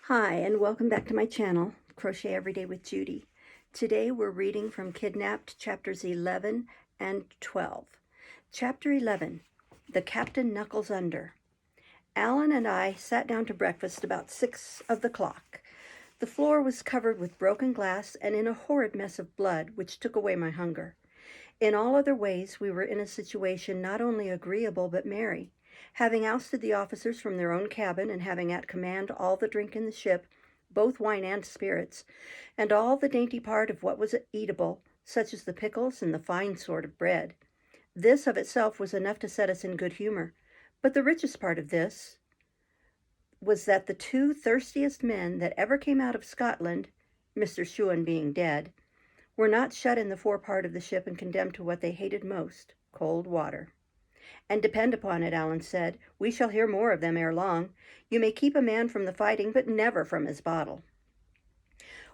Hi, and welcome back to my channel, Crochet Every Day with Judy. Today we're reading from Kidnapped chapters 11 and 12. Chapter 11, The Captain Knuckles Under. Alan and I sat down to breakfast about 6 of the clock. The floor was covered with broken glass and in a horrid mess of blood, which took away my hunger. In all other ways, we were in a situation not only agreeable but merry. Having ousted the officers from their own cabin, and having at command all the drink in the ship, both wine and spirits, and all the dainty part of what was eatable, such as the pickles and the fine sort of bread. This of itself was enough to set us in good humor. But the richest part of this was that the two thirstiest men that ever came out of Scotland, Mr. Shuan being dead, were not shut in the forepart of the ship and condemned to what they hated most, cold water. And depend upon it, Alan said, we shall hear more of them ere long. You may keep a man from the fighting, but never from his bottle.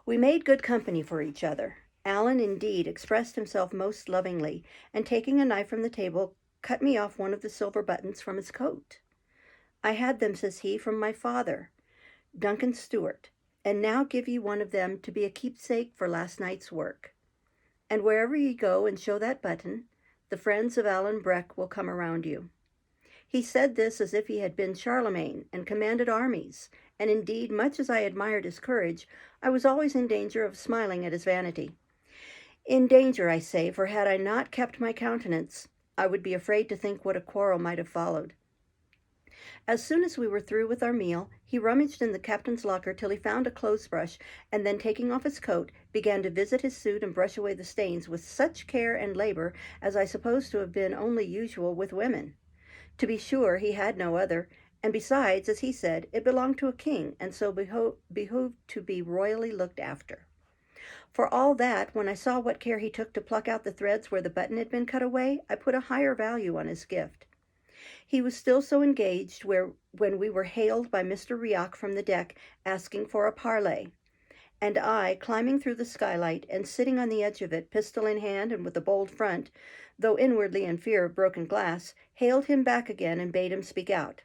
We made good company for each other. Alan, indeed, expressed himself most lovingly, and taking a knife from the table, cut me off one of the silver buttons from his coat. I had them, says he, from my father, Duncan Stewart, and now give you one of them to be a keepsake for last night's work. And wherever ye go and show that button, the friends of Alan Breck will come around you. He said this as if he had been Charlemagne and commanded armies, and indeed, much as I admired his courage, I was always in danger of smiling at his vanity. In danger, I say, for had I not kept my countenance, I would be afraid to think what a quarrel might have followed. As soon as we were through with our meal, he rummaged in the captain's locker till he found a clothes brush, and then taking off his coat, began to visit his suit and brush away the stains with such care and labor as I suppose to have been only usual with women. To be sure, he had no other, and besides, as he said, it belonged to a king, and so behoved to be royally looked after. For all that, when I saw what care he took to pluck out the threads where the button had been cut away, I put a higher value on his gift. He was still so engaged when we were hailed by Mr. Riach from the deck, asking for a parley. And I, climbing through the skylight and sitting on the edge of it, pistol in hand and with a bold front, though inwardly in fear of broken glass, hailed him back again and bade him speak out.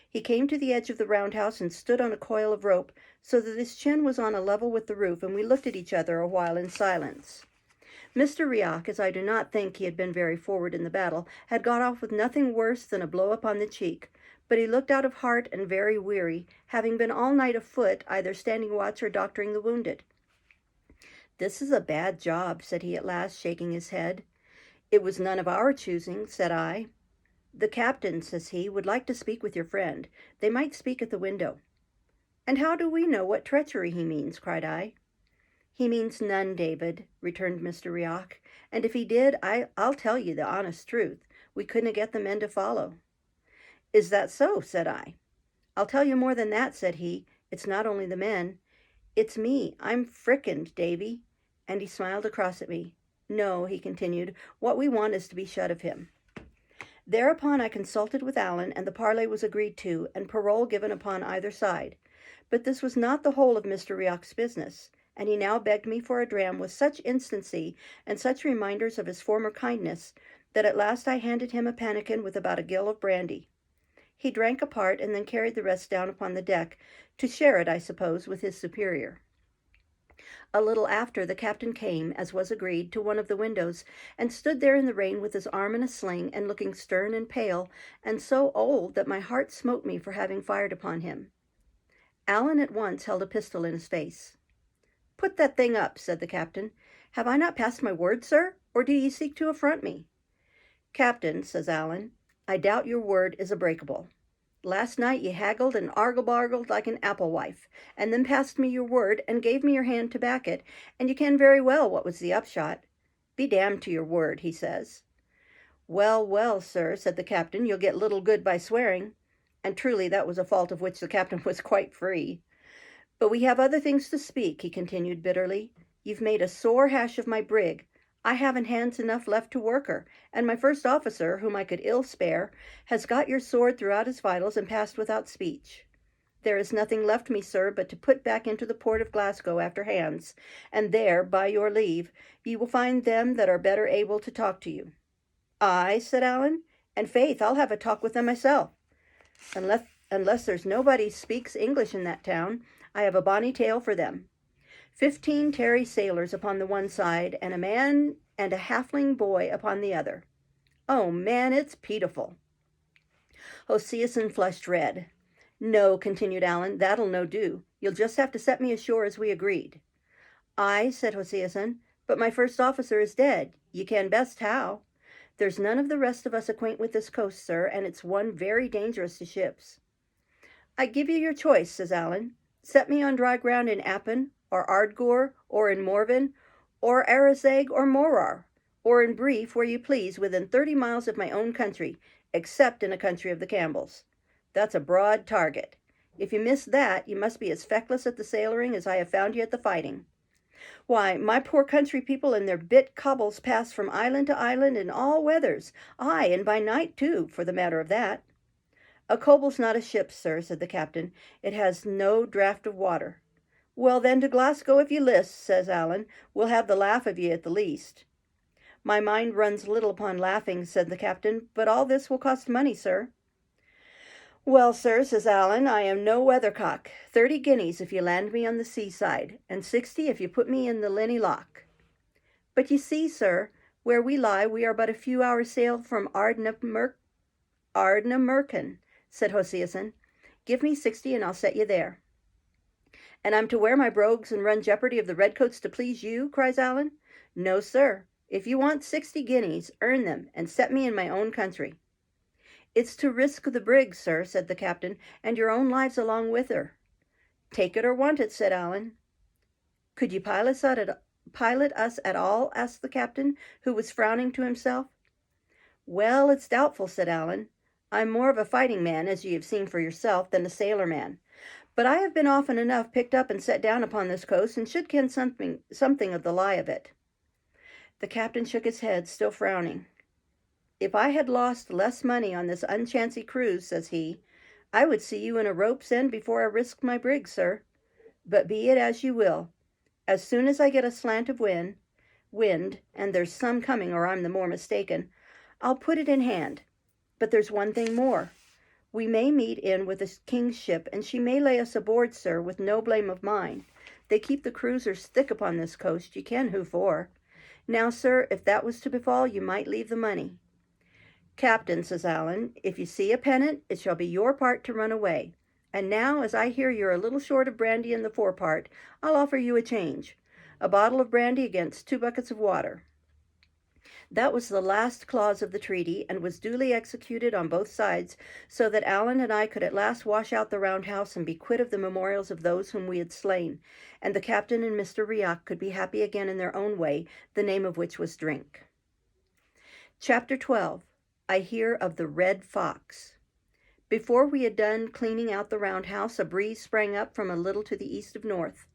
He came to the edge of the roundhouse and stood on a coil of rope, so that his chin was on a level with the roof, and we looked at each other a while in silence. Mr. Riach, as I do not think he had been very forward in the battle, had got off with nothing worse than a blow upon the cheek, but he looked out of heart and very weary, having been all night afoot, either standing watch or doctoring the wounded. This is a bad job, said he at last, shaking his head. It was none of our choosing, said I. The captain, says he, would like to speak with your friend. They might speak at the window. And how do we know what treachery he means, cried I. He means none, David, returned Mr. Riach, and if he did, I'll tell you the honest truth. We couldn't get the men to follow. Is that so? Said I. I'll tell you more than that, said he. It's not only the men. It's me. I'm frickened, Davy. And he smiled across at me. No, he continued, what we want is to be shut of him. Thereupon I consulted with Alan, and the parley was agreed to, and parole given upon either side. But this was not the whole of Mr. Riach's business, and he now begged me for a dram with such instancy and such reminders of his former kindness that at last I handed him a pannikin with about a gill of brandy. He drank a part and then carried the rest down upon the deck, to share it, I suppose, with his superior. A little after, the captain came, as was agreed, to one of the windows, and stood there in the rain with his arm in a sling, and looking stern and pale, and so old that my heart smote me for having fired upon him. Alan at once held a pistol in his face. Put that thing up, said the captain. Have I not passed my word, sir, or do ye seek to affront me? Captain, says Alan, I doubt your word is a breakable. Last night ye haggled and argle-bargled like an apple-wife, and then passed me your word and gave me your hand to back it, and you ken very well what was the upshot. Be damned to your word, he says. Well, well, sir, said the captain, you'll get little good by swearing. And truly that was a fault of which the captain was quite free. But we have other things to speak, he continued bitterly. You've made a sore hash of my brig. I haven't hands enough left to work her, and my first officer, whom I could ill spare, has got your sword throughout his vitals and passed without speech. There is nothing left me, sir, but to put back into the port of Glasgow after hands, and there, by your leave, ye will find them that are better able to talk to you. Aye, said Alan, and faith, I'll have a talk with them myself. unless there's nobody speaks English in that town, I have a bonny tale for them. 15 tarry sailors upon the one side, and a man and a halfling boy upon the other. Oh, man, it's pitiful. Hosiason flushed red. No, continued Allan, that'll no do. You'll just have to set me ashore as we agreed. Aye, said Hosiason, but my first officer is dead. Ye can best how. There's none of the rest of us acquaint with this coast, sir, and it's one very dangerous to ships. I give you your choice, says Allan. Set me on dry ground in Appin, or Ardgour, or in Morven, or Arizeg, or Morar, or in brief, where you please, within 30 miles of my own country, except in a country of the Campbells. That's a broad target. If you miss that, you must be as feckless at the sailoring as I have found you at the fighting. Why, my poor country people and their bit cobbles pass from island to island in all weathers, aye, and by night too, for the matter of that. A coble's not a ship, sir, said the captain. It has no draught of water. Well, then, to Glasgow if you list, says Allan. We'll have the laugh of ye at the least. My mind runs little upon laughing, said the captain, but all this will cost money, sir. Well, sir, says Allan, I am no weathercock. 30 guineas if you land me on the seaside, and 60 if you put me in the Linney Loch. But you see, sir, where we lie, we are but a few hours' sail from Ardnamurchan, said Hosiason. Give me 60 and I'll set you there. And I'm to wear my brogues and run jeopardy of the redcoats to please you, cries Allan. No, sir. If you want 60 guineas, earn them, and set me in my own country. It's to risk the brig, sir, said the captain, and your own lives along with her. Take it or want it, said Allan. Could you pilot us at all, asked the captain, who was frowning to himself. Well, it's doubtful, said Allan. I'm more of a fighting man, as ye have seen for yourself, than a sailor man. But I have been often enough picked up and set down upon this coast, and should ken something of the lie of it. The captain shook his head, still frowning. If I had lost less money on this unchancy cruise, says he, I would see you in a rope's end before I risked my brig, sir. But be it as you will. As soon as I get a slant of wind, and there's some coming or I'm the more mistaken, I'll put it in hand. But there's one thing more. We may meet in with the king's ship, and she may lay us aboard, sir, with no blame of mine. They keep the cruisers thick upon this coast, ye ken who for. Now, sir, if that was to befall, you might leave the money. Captain, says Allan, if you see a pennant, it shall be your part to run away. And now, as I hear you're a little short of brandy in the forepart, I'll offer you a change. A bottle of brandy against 2 buckets of water. That was the last clause of the treaty, and was duly executed on both sides, so that Allan and I could at last wash out the round house and be quit of the memorials of those whom we had slain, and the captain and Mr. Riach could be happy again in their own way, the name of which was drink. Chapter 12. I hear of the Red Fox. Before we had done cleaning out the roundhouse, a breeze sprang up from a little to the east of north.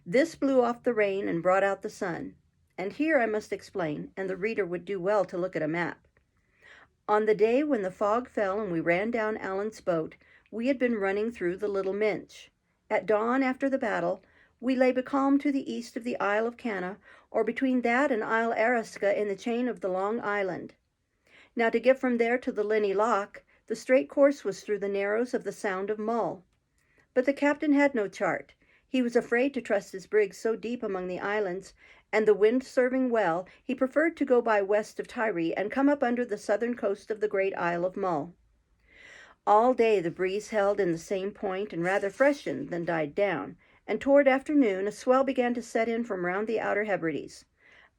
This blew off the rain and brought out the sun. And here I must explain, and the reader would do well to look at a map. On the day when the fog fell and we ran down Allan's boat, we had been running through the Little Minch. At dawn after the battle, we lay becalmed to the east of the Isle of Canna, or between that and Isle Eriska in the chain of the Long Island. Now, to get from there to the Linney Loch, the straight course was through the narrows of the Sound of Mull. But the captain had no chart. He was afraid to trust his brig so deep among the islands, and the wind serving well, he preferred to go by west of Tiree and come up under the southern coast of the great Isle of Mull. All day the breeze held in the same point and rather freshened than died down, and toward afternoon a swell began to set in from round the Outer Hebrides.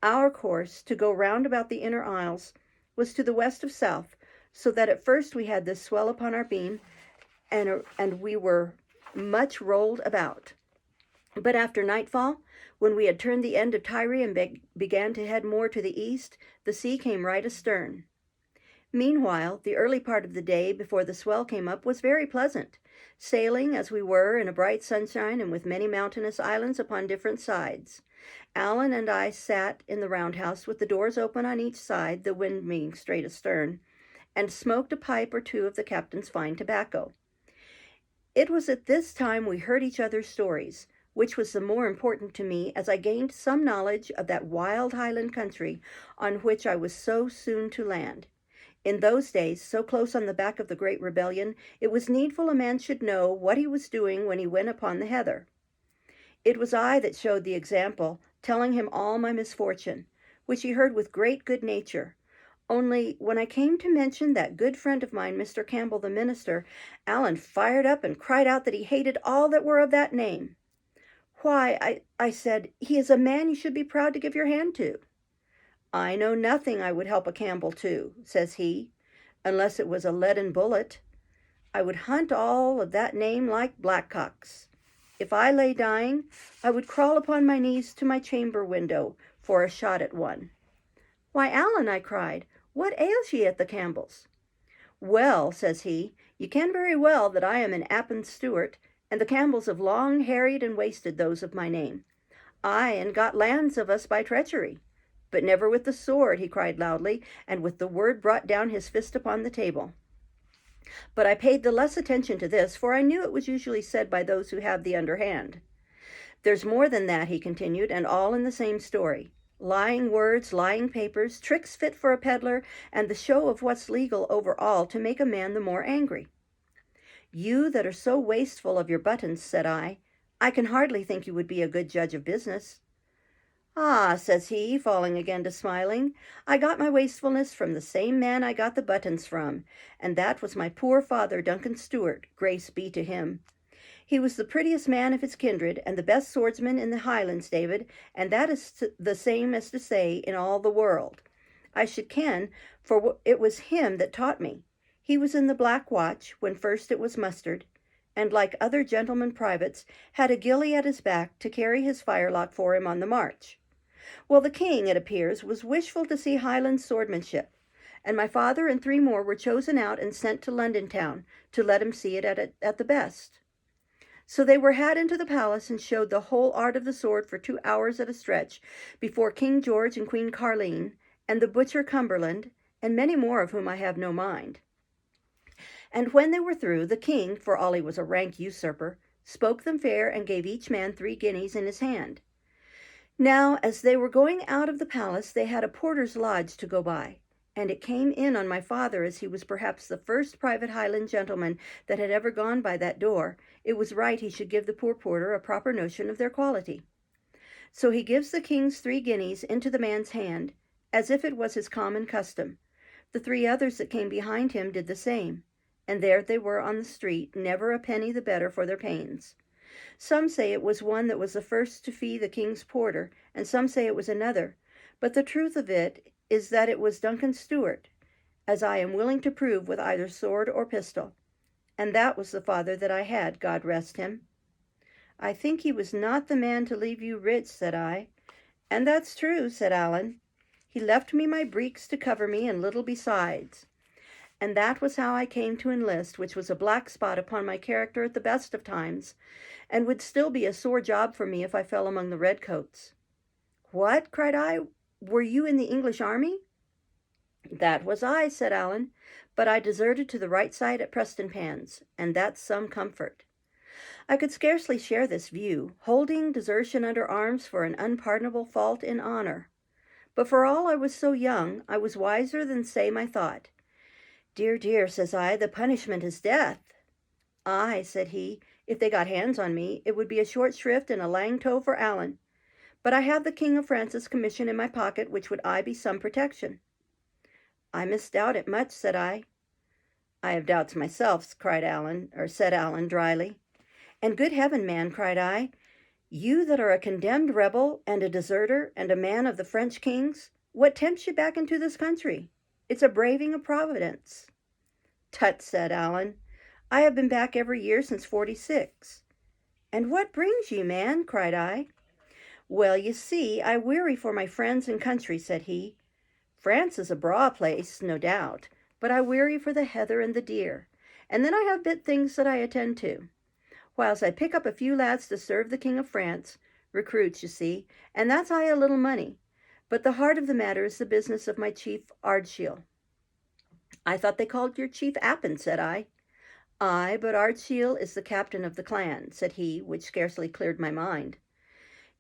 Our course, to go round about the inner isles, was to the west of south, so that at first we had this swell upon our beam, and we were much rolled about. But after nightfall, when we had turned the end of Tiree and began to head more to the east, the sea came right astern. Meanwhile, the early part of the day before the swell came up was very pleasant, sailing as we were in a bright sunshine and with many mountainous islands upon different sides. Allan and I sat in the roundhouse with the doors open on each side, the wind being straight astern, and smoked a pipe or two of the captain's fine tobacco. It was at this time we heard each other's stories, which was the more important to me as I gained some knowledge of that wild Highland country on which I was so soon to land. In those days, so close on the back of the great rebellion, it was needful a man should know what he was doing when he went upon the heather. It was I that showed the example, telling him all my misfortune, which he heard with great good nature. Only when I came to mention that good friend of mine, Mr. Campbell the minister, Allen fired up and cried out that he hated all that were of that name. Why, I said, he is a man you should be proud to give your hand to. I know nothing I would help a Campbell to, says he, unless it was a leaden bullet. I would hunt all of that name like blackcocks. If I lay dying, I would crawl upon my knees to my chamber window for a shot at one. Why, Allen, I cried, what ails ye at the Campbells? Well, says he, you ken very well that I am an Appin Stewart, and the Campbells have long harried and wasted those of my name. Aye, and got lands of us by treachery. But never with the sword, he cried loudly, and with the word brought down his fist upon the table. But I paid the less attention to this, for I knew it was usually said by those who have the underhand. There's more than that, he continued, and all in the same story. Lying words, lying papers, tricks fit for a peddler, and the show of what's legal over all to make a man the more angry. You that are so wasteful of your buttons, said I can hardly think you would be a good judge of business. Ah, says he, falling again to smiling, I got my wastefulness from the same man I got the buttons from, and that was my poor father, Duncan Stewart, grace be to him. He was the prettiest man of his kindred, and the best swordsman in the Highlands, David, and that is the same as to say in all the world. I should ken, for it was him that taught me. He was in the Black Watch, when first it was mustered, and like other gentlemen privates, had a gillie at his back to carry his firelock for him on the march. Well, the king, it appears, was wishful to see Highland swordmanship, and my father and 3 more were chosen out and sent to London town to let him see it at the best. So they were had into the palace and showed the whole art of the sword for 2 hours at a stretch before King George and Queen Carleen and the butcher Cumberland, and many more of whom I have no mind. And when they were through, the king, for all he was a rank usurper, spoke them fair and gave each man 3 guineas in his hand. Now, as they were going out of the palace, they had a porter's lodge to go by, and it came in on my father, as he was perhaps the first private Highland gentleman that had ever gone by that door, it was right he should give the poor porter a proper notion of their quality. So he gives the king's 3 guineas into the man's hand, as if it was his common custom. The 3 others that came behind him did the same, and there they were on the street, never a penny the better for their pains. Some say it was one that was the first to fee the king's porter, and some say it was another, but the truth of it is that it was Duncan Stewart, as I am willing to prove with either sword or pistol, and that was the father that I had, God rest him. I think he was not the man to leave you rich, said I. And that's true, said Allen. He left me my breeks to cover me, and little besides. And that was how I came to enlist, which was a black spot upon my character at the best of times, and would still be a sore job for me if I fell among the redcoats. What? Cried I. Were you in the English army? That was I, said Allen, but I deserted to the right side at Prestonpans, and that's some comfort. I could scarcely share this view, holding desertion under arms for an unpardonable fault in honor. But for all I was so young, I was wiser than say my thought. Dear, dear, says I, the punishment is death. Aye, said he, if they got hands on me, it would be a short shrift and a lang tow for Allen. But I have the King of France's commission in my pocket, which would I be some protection. I misdoubt it much, said I. I have doubts myself, said Allen dryly. And good heaven, man, cried I, you that are a condemned rebel and a deserter and a man of the French kings, what tempts you back into this country? It's a braving of Providence. Tut, said Allen, I have been back every year since 46. And what brings you, man? Cried I. Well, you see, I weary for my friends and country, said he. France is a braw place, no doubt, but I weary for the heather and the deer, and then I have bit things that I attend to. Whilst I pick up a few lads to serve the King of France, recruits, you see, and that's I a little money. But the heart of the matter is the business of my chief Ardshiel. I thought they called your chief Appin, said I. Aye, but Ardshiel is the captain of the clan, said he, which scarcely cleared my mind.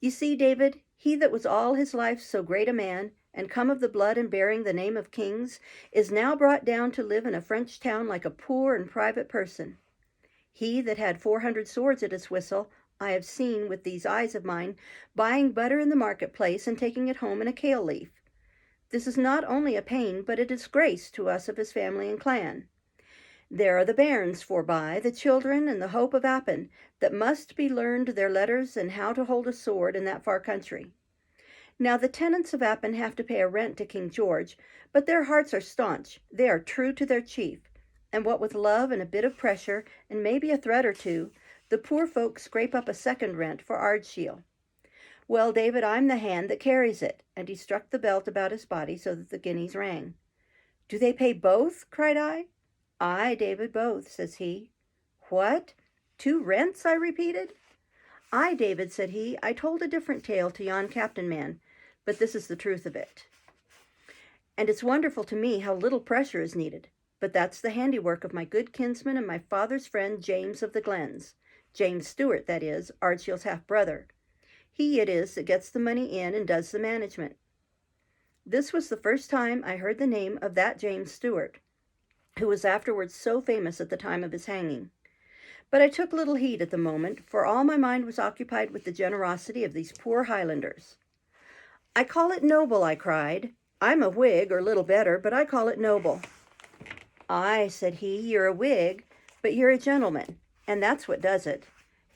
You see, David, he that was all his life so great a man, and come of the blood and bearing the name of kings, is now brought down to live in a French town like a poor and private person. He that had 400 swords at his whistle, I have seen with these eyes of mine, buying butter in the marketplace and taking it home in a kale leaf. This is not only a pain, but a disgrace to us of his family and clan. There are the bairns forby, the children and the hope of Appin, that must be learned their letters and how to hold a sword in that far country. Now the tenants of Appin have to pay a rent to King George, but their hearts are staunch, they are true to their chief, and what with love and a bit of pressure, and maybe a threat or two, the poor folk scrape up a second rent for Ardshiel. Well, David, I'm the hand that carries it, and he struck the belt about his body so that the guineas rang. Do they pay both? Cried I. Aye, David, both, says he. What? 2 rents? I repeated. Aye, David, said he, I told a different tale to yon captain man, but this is the truth of it. And it's wonderful to me how little pressure is needed, but that's the handiwork of my good kinsman and my father's friend James of the Glens, James Stewart, that is, Ardshiel's half-brother. He it is that gets the money in and does the management. This was the first time I heard the name of that James Stewart, who was afterwards so famous at the time of his hanging. But I took little heed at the moment, for all my mind was occupied with the generosity of these poor Highlanders. I call it noble, I cried. I'm a Whig, or little better, but I call it noble. Aye, said he, you're a Whig, but you're a gentleman, and that's what does it.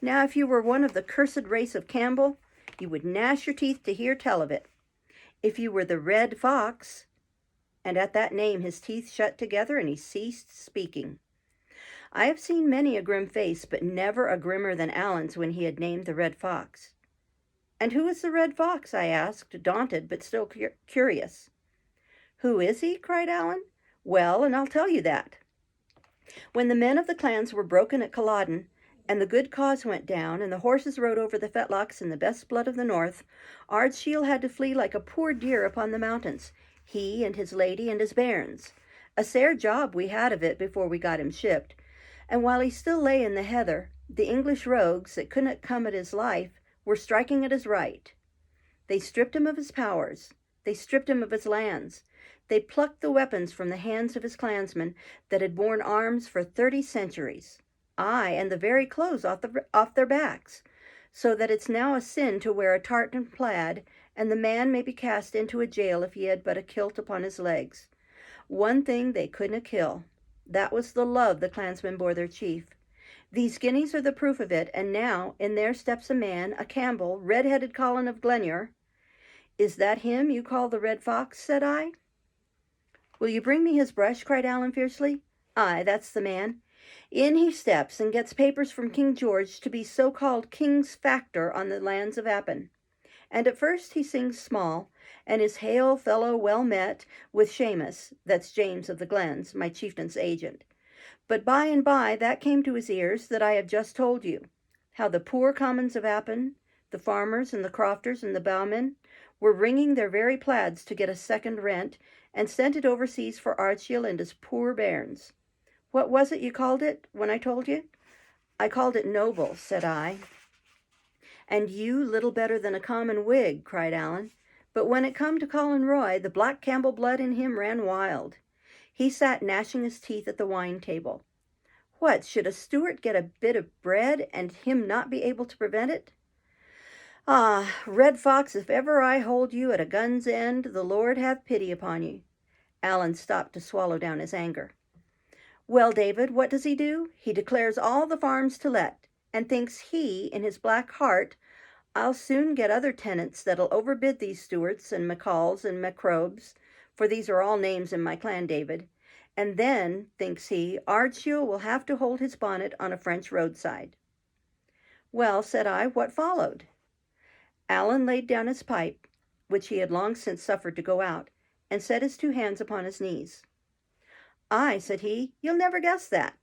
Now, if you were one of the cursed race of Campbell, you would gnash your teeth to hear tell of it. If you were the Red Fox, and at that name his teeth shut together and he ceased speaking. I have seen many a grim face, but never a grimmer than Allan's when he had named the Red Fox. And who is the Red Fox? I asked, daunted but still curious. Who is he? Cried Allan. Well, and I'll tell you that. When the men of the clans were broken at Culloden, and the good cause went down, and the horses rode over the fetlocks in the best blood of the north, Ardshiel had to flee like a poor deer upon the mountains, he and his lady and his bairns. A sair job we had of it before we got him shipped, and while he still lay in the heather, the English rogues that couldn't come at his life were striking at his right. They stripped him of his powers, they stripped him of his lands, they plucked the weapons from the hands of his clansmen that had borne arms for 30 centuries. Aye, and the very clothes off their backs, so that it's now a sin to wear a tartan plaid, and the man may be cast into a jail if he had but a kilt upon his legs. One thing they couldn't kill. That was the love the clansmen bore their chief. These guineas are the proof of it, and now in there steps a man, a Campbell, red-headed Colin of Glenure. Is that him you call the Red Fox? Said I. Will you bring me his brush? Cried Allan fiercely. Aye, that's the man. In he steps and gets papers from King George to be so-called King's Factor on the lands of Appin. And at first he sings small, and is hail fellow well met with Seamus, that's James of the Glens, my chieftain's agent. But by and by that came to his ears that I have just told you, how the poor commons of Appin, the farmers and the crofters and the bowmen, were wringing their very plaids to get a second rent, and sent it overseas for Ardshiel and his poor bairns. What was it you called it when I told you? I called it noble, said I. And you little better than a common Whig, cried Allan. But when it come to Colin Roy, the black Campbell blood in him ran wild. He sat gnashing his teeth at the wine table. What, should a Stewart get a bit of bread, and him not be able to prevent it? Ah, Red Fox, if ever I hold you at a gun's end, the Lord have pity upon you. Allan stopped to swallow down his anger. Well, David, what does he do? He declares all the farms to let, and thinks he, in his black heart, I'll soon get other tenants that'll overbid these Stewarts and McCalls and McRobes, for these are all names in my clan, David, and then, thinks he, Ardshiel will have to hold his bonnet on a French roadside. Well, said I, what followed? Allan laid down his pipe, which he had long since suffered to go out, and set his 2 hands upon his knees. Aye, said he, you'll never guess that.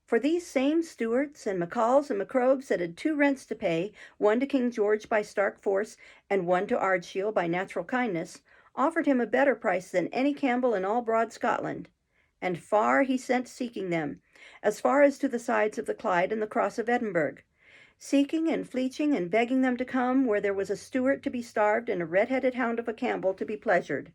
For these same Stewarts and McCalls and McRobes that had 2 rents to pay, one to King George by stark force, and one to Ardshiel by natural kindness, offered him a better price than any Campbell in all broad Scotland. And far he sent seeking them, as far as to the sides of the Clyde and the cross of Edinburgh, seeking and fleeching and begging them to come where there was a Stewart to be starved and a red-headed hound of a Campbell to be pleasured.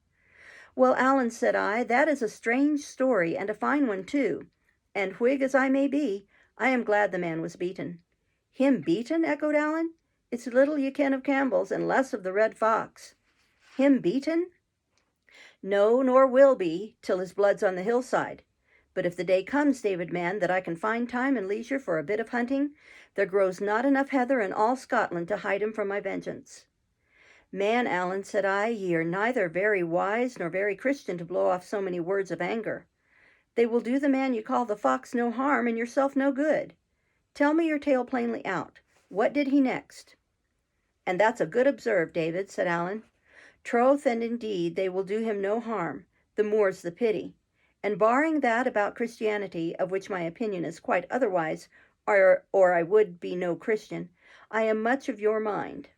Well, Allan, said I, that is a strange story, and a fine one too, and Whig as I may be, I am glad the man was beaten. Him beaten? Echoed Allan. It's little ye ken of Campbells, and less of the Red Fox. Him beaten? No, nor will be, till his blood's on the hillside. But if the day comes, David man, that I can find time and leisure for a bit of hunting, there grows not enough heather in all Scotland to hide him from my vengeance. Man, Allan, said I, ye are neither very wise nor very Christian to blow off so many words of anger. They will do the man you call the fox no harm and yourself no good. Tell me your tale plainly out. What did he next? And that's a good observe, David, said Allan. Troth and indeed they will do him no harm, the more's the pity. And barring that about Christianity, of which my opinion is quite otherwise, or I would be no Christian, I am much of your mind.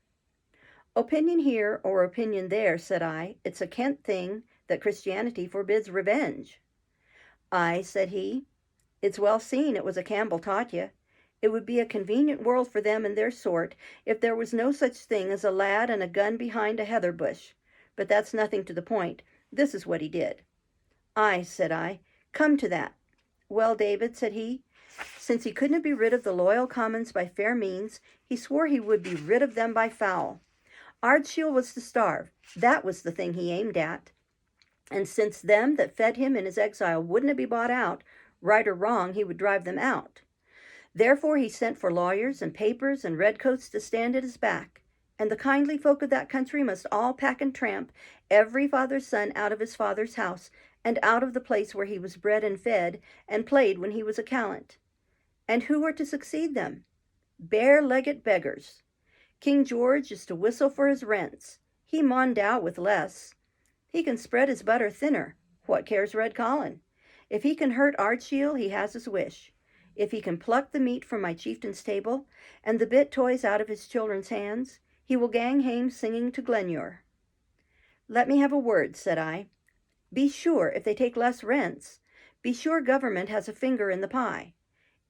Opinion here or opinion there, said I, it's a kent thing that Christianity forbids revenge. Aye, said he, it's well seen it was a Campbell taught ye. It would be a convenient world for them and their sort if there was no such thing as a lad and a gun behind a heather bush. But that's nothing to the point. This is what he did. Aye, said I, come to that. Well, David, said he, since he couldn't be rid of the loyal Commons by fair means, he swore he would be rid of them by foul. Ardshiel was to starve. That was the thing he aimed at. And since them that fed him in his exile wouldn't be bought out, right or wrong, he would drive them out. Therefore he sent for lawyers and papers and redcoats to stand at his back, and the kindly folk of that country must all pack and tramp, every father's son out of his father's house, and out of the place where he was bred and fed, and played when he was a callant. And who are to succeed them? Bare-legged beggars. King George is to whistle for his rents. He maun dow with less. He can spread his butter thinner. What cares Red Colin? If he can hurt Ardshiel, he has his wish. If he can pluck the meat from my chieftain's table, and the bit toys out of his children's hands, he will gang hame singing to Glenure. Let me have a word, said I. Be sure, if they take less rents, be sure government has a finger in the pie.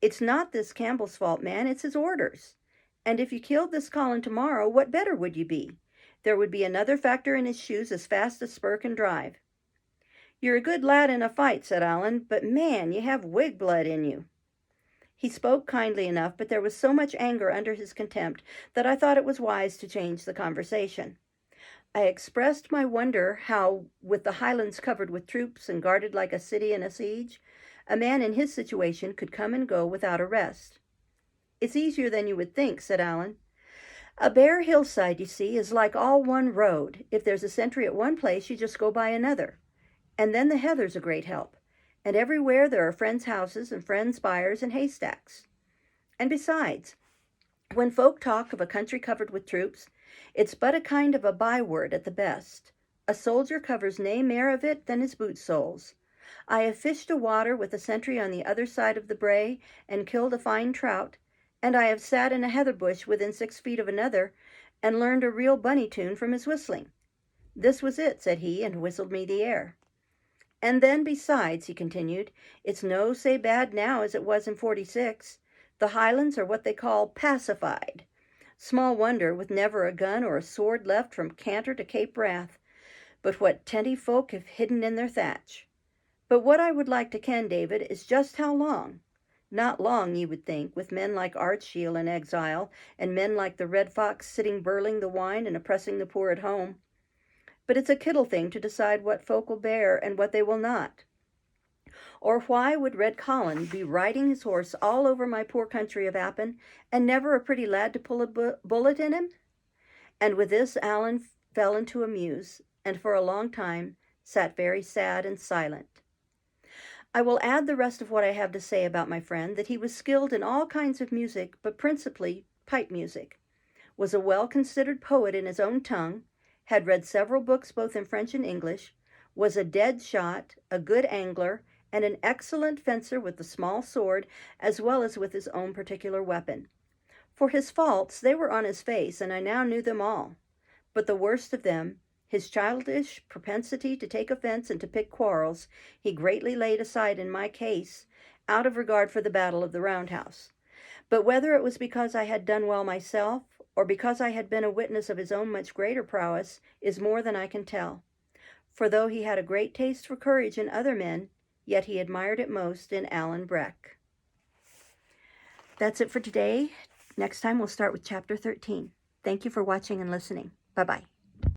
It's not this Campbell's fault, man, it's his orders. And if you killed this Colin tomorrow, what better would you be? There would be another factor in his shoes as fast as spur can drive. You're a good lad in a fight, said Allan, but man, you have Whig blood in you. He spoke kindly enough, but there was so much anger under his contempt that I thought it was wise to change the conversation. I expressed my wonder how, with the Highlands covered with troops and guarded like a city in a siege, a man in his situation could come and go without arrest. It's easier than you would think, said Allan. A bare hillside, you see, is like all one road. If there's a sentry at one place, you just go by another. And then the heather's a great help. And everywhere there are friends' houses and friends' byres and haystacks. And besides, when folk talk of a country covered with troops, it's but a kind of a byword at the best. A soldier covers nae mair of it than his boot soles. I have fished a water with a sentry on the other side of the brae and killed a fine trout, and I have sat in a heather bush within 6 feet of another and learned a real bunny tune from his whistling. This was it, said he, and whistled me the air. And then, besides, he continued, it's no sae bad now as it was in 46. The Highlands are what they call pacified. Small wonder, with never a gun or a sword left from Cantor to Cape Wrath, but what tenty folk have hidden in their thatch. But what I would like to ken, David, is just how long. Not long, ye would think, with men like Ardshiel in exile, and men like the Red Fox sitting burling the wine and oppressing the poor at home. But it's a kittle thing to decide what folk will bear and what they will not. Or why would Red Colin be riding his horse all over my poor country of Appin, and never a pretty lad to pull a bullet in him? And with this Allan fell into a muse, and for a long time sat very sad and silent. I will add the rest of what I have to say about my friend, that he was skilled in all kinds of music, but principally pipe music, was a well-considered poet in his own tongue, had read several books both in French and English, was a dead shot, a good angler, and an excellent fencer with the small sword, as well as with his own particular weapon. For his faults, they were on his face, and I now knew them all. But the worst of them, his childish propensity to take offense and to pick quarrels, he greatly laid aside in my case, out of regard for the Battle of the Round House. But whether it was because I had done well myself, or because I had been a witness of his own much greater prowess, is more than I can tell. For though he had a great taste for courage in other men, yet he admired it most in Alan Breck. That's it for today. Next time we'll start with chapter 13. Thank you for watching and listening. Bye-bye.